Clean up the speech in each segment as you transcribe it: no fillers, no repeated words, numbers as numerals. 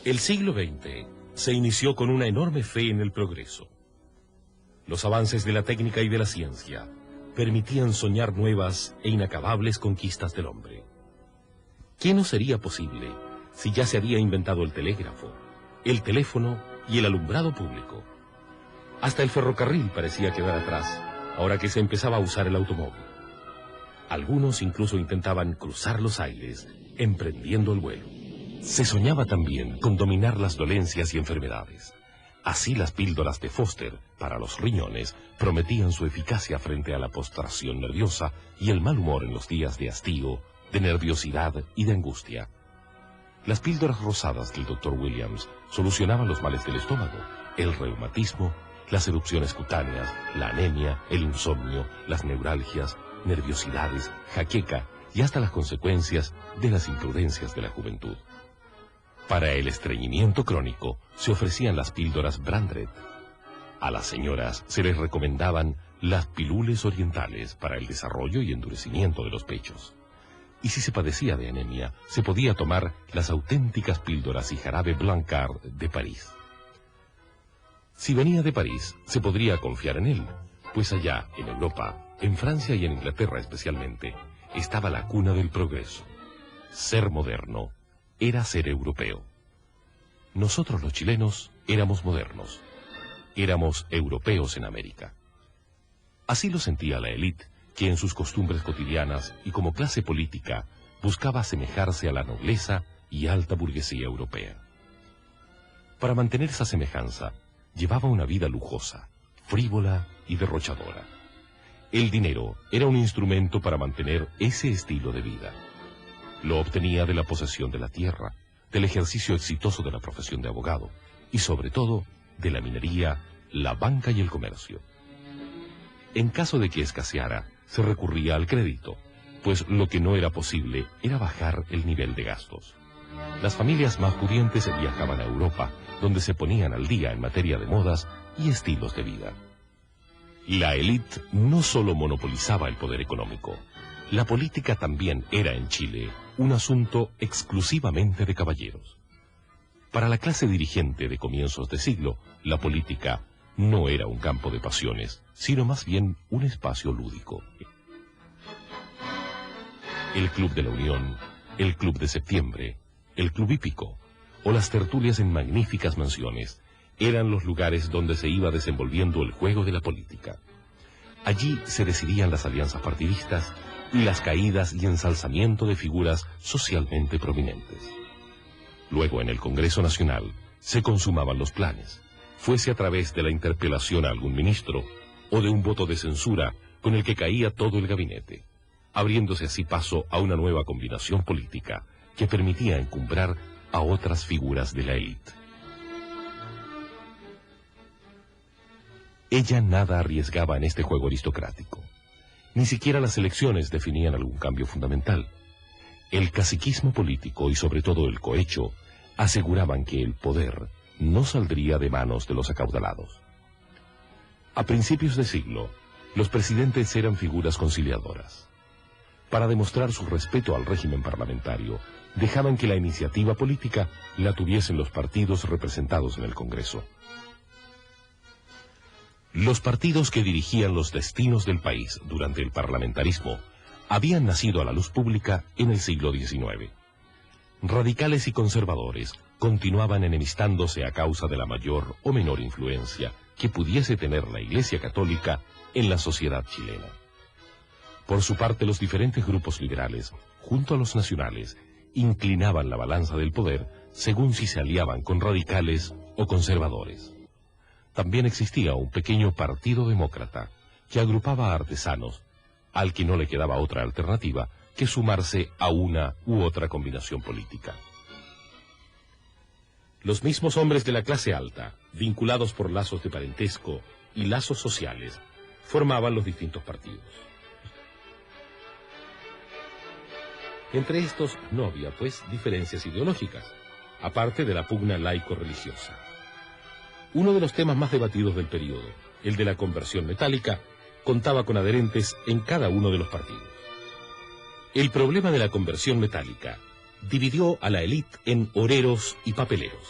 El siglo XX se inició con una enorme fe en el progreso. Los avances de la técnica y de la ciencia permitían soñar nuevas e inacabables conquistas del hombre. ¿Qué no sería posible si ya se había inventado el telégrafo, el teléfono y el alumbrado público? Hasta el ferrocarril parecía quedar atrás, ahora que se empezaba a usar el automóvil. Algunos incluso intentaban cruzar los aires, emprendiendo el vuelo. Se soñaba también con dominar las dolencias y enfermedades. Así las píldoras de Foster para los riñones prometían su eficacia frente a la postración nerviosa y el mal humor en los días de hastío, de nerviosidad y de angustia. Las píldoras rosadas del Dr. Williams solucionaban los males del estómago, el reumatismo, las erupciones cutáneas, la anemia, el insomnio, las neuralgias, nerviosidades, jaqueca y hasta las consecuencias de las imprudencias de la juventud. Para el estreñimiento crónico se ofrecían las píldoras Brandreth. A las señoras se les recomendaban las pilules orientales para el desarrollo y endurecimiento de los pechos. Y si se padecía de anemia, se podía tomar las auténticas píldoras y jarabe Blancard de París. Si venía de París, se podría confiar en él, pues allá, en Europa, en Francia y en Inglaterra especialmente, estaba la cuna del progreso. Ser moderno era ser europeo. Nosotros los chilenos éramos modernos. Éramos europeos en América. Así lo sentía la élite, que en sus costumbres cotidianas y como clase política buscaba asemejarse a la nobleza y alta burguesía europea. Para mantener esa semejanza, llevaba una vida lujosa, frívola y derrochadora. El dinero era un instrumento para mantener ese estilo de vida. Lo obtenía de la posesión de la tierra, del ejercicio exitoso de la profesión de abogado y sobre todo de la minería, la banca y el comercio. En caso de que escaseara, se recurría al crédito, pues lo que no era posible era bajar el nivel de gastos. Las familias más pudientes viajaban a Europa, donde se ponían al día en materia de modas y estilos de vida. La élite no solo monopolizaba el poder económico, la política también era en Chile un asunto exclusivamente de caballeros. Para la clase dirigente de comienzos de siglo, la política no era un campo de pasiones, sino más bien un espacio lúdico. El Club de la Unión, el Club de Septiembre, el Club Hípico o las tertulias en magníficas mansiones eran los lugares donde se iba desenvolviendo el juego de la política. Allí se decidían las alianzas partidistas y las caídas y ensalzamiento de figuras socialmente prominentes. Luego, en el Congreso Nacional, se consumaban los planes, fuese a través de la interpelación a algún ministro o de un voto de censura con el que caía todo el gabinete, abriéndose así paso a una nueva combinación política que permitía encumbrar a otras figuras de la élite. Ella nada arriesgaba en este juego aristocrático. Ni siquiera las elecciones definían algún cambio fundamental. El caciquismo político y sobre todo el cohecho aseguraban que el poder no saldría de manos de los acaudalados. A principios de siglo, los presidentes eran figuras conciliadoras. Para demostrar su respeto al régimen parlamentario, dejaban que la iniciativa política la tuviesen los partidos representados en el Congreso. Los partidos que dirigían los destinos del país durante el parlamentarismo habían nacido a la luz pública en el siglo XIX. Radicales y conservadores continuaban enemistándose a causa de la mayor o menor influencia que pudiese tener la Iglesia Católica en la sociedad chilena. Por su parte, los diferentes grupos liberales, junto a los nacionales, inclinaban la balanza del poder según si se aliaban con radicales o conservadores. También existía un pequeño partido demócrata que agrupaba a artesanos, al que no le quedaba otra alternativa que sumarse a una u otra combinación política. Los mismos hombres de la clase alta, vinculados por lazos de parentesco y lazos sociales, formaban los distintos partidos. Entre estos no había, pues, diferencias ideológicas, aparte de la pugna laico-religiosa. Uno de los temas más debatidos del periodo, el de la conversión metálica, contaba con adherentes en cada uno de los partidos. El problema de la conversión metálica dividió a la élite en oreros y papeleros.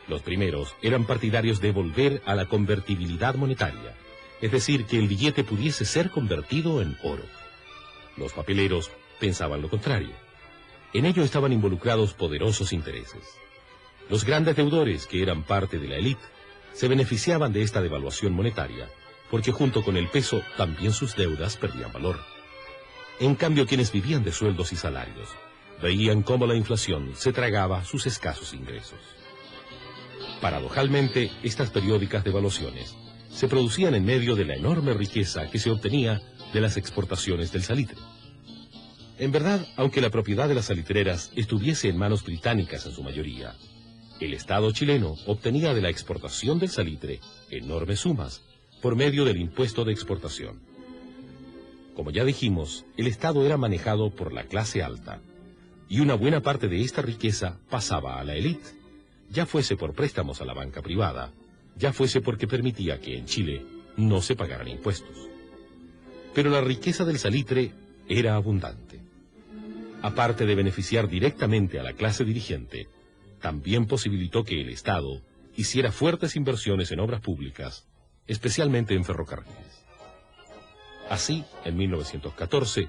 Los primeros eran partidarios de volver a la convertibilidad monetaria, es decir, que el billete pudiese ser convertido en oro. Los papeleros pensaban lo contrario. En ello estaban involucrados poderosos intereses. Los grandes deudores, que eran parte de la élite, se beneficiaban de esta devaluación monetaria, porque junto con el peso también sus deudas perdían valor. En cambio, quienes vivían de sueldos y salarios veían cómo la inflación se tragaba sus escasos ingresos. Paradojalmente, estas periódicas devaluaciones se producían en medio de la enorme riqueza que se obtenía de las exportaciones del salitre. En verdad, aunque la propiedad de las salitreras estuviese en manos británicas en su mayoría, el Estado chileno obtenía de la exportación del salitre enormes sumas por medio del impuesto de exportación. Como ya dijimos, el Estado era manejado por la clase alta, y una buena parte de esta riqueza pasaba a la élite, ya fuese por préstamos a la banca privada, ya fuese porque permitía que en Chile no se pagaran impuestos. Pero la riqueza del salitre era abundante. Aparte de beneficiar directamente a la clase dirigente, también posibilitó que el Estado hiciera fuertes inversiones en obras públicas, especialmente en ferrocarriles. Así, en 1914,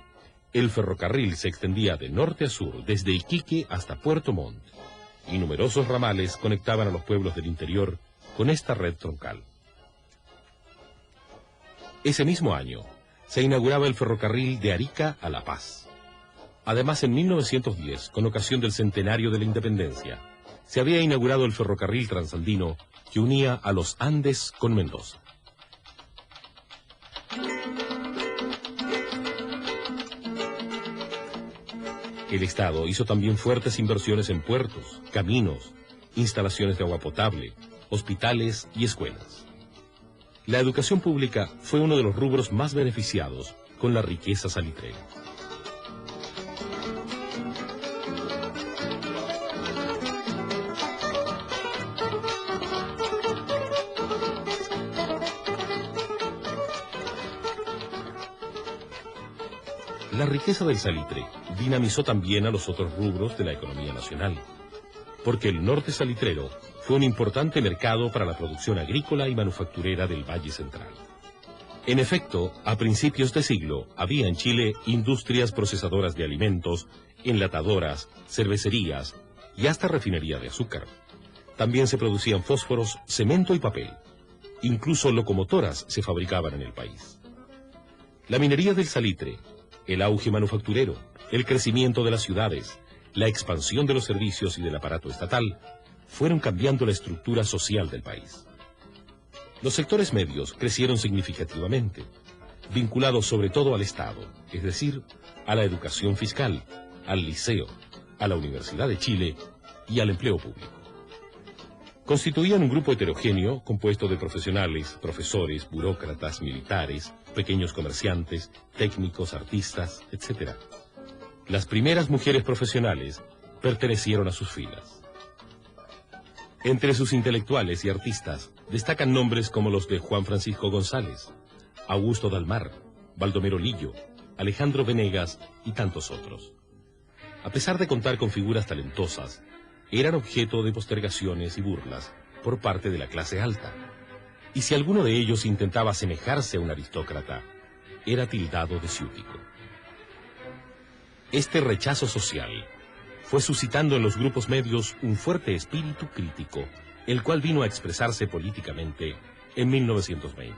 el ferrocarril se extendía de norte a sur desde Iquique hasta Puerto Montt, y numerosos ramales conectaban a los pueblos del interior con esta red troncal. Ese mismo año, se inauguraba el ferrocarril de Arica a La Paz. Además, en 1910, con ocasión del centenario de la independencia, se había inaugurado el ferrocarril transandino que unía a los Andes con Mendoza. El Estado hizo también fuertes inversiones en puertos, caminos, instalaciones de agua potable, hospitales y escuelas. La educación pública fue uno de los rubros más beneficiados con la riqueza salitrera. La riqueza del salitre dinamizó también a los otros rubros de la economía nacional, porque el norte salitrero fue un importante mercado para la producción agrícola y manufacturera del Valle Central. En efecto, a principios de siglo había en Chile industrias procesadoras de alimentos, enlatadoras, cervecerías y hasta refinería de azúcar. También se producían fósforos, cemento y papel. Incluso locomotoras se fabricaban en el país. La minería del salitre, el auge manufacturero, el crecimiento de las ciudades, la expansión de los servicios y del aparato estatal, fueron cambiando la estructura social del país. Los sectores medios crecieron significativamente, vinculados sobre todo al Estado, es decir, a la educación fiscal, al liceo, a la Universidad de Chile y al empleo público. Constituían un grupo heterogéneo compuesto de profesionales, profesores, burócratas, militares, pequeños comerciantes, técnicos, artistas, etc. Las primeras mujeres profesionales pertenecieron a sus filas. Entre sus intelectuales y artistas destacan nombres como los de Juan Francisco González, Augusto Dalmar, Baldomero Lillo, Alejandro Venegas y tantos otros. A pesar de contar con figuras talentosas, eran objeto de postergaciones y burlas por parte de la clase alta. Y si alguno de ellos intentaba asemejarse a un aristócrata, era tildado de ciútico. Este rechazo social fue suscitando en los grupos medios un fuerte espíritu crítico, el cual vino a expresarse políticamente en 1920.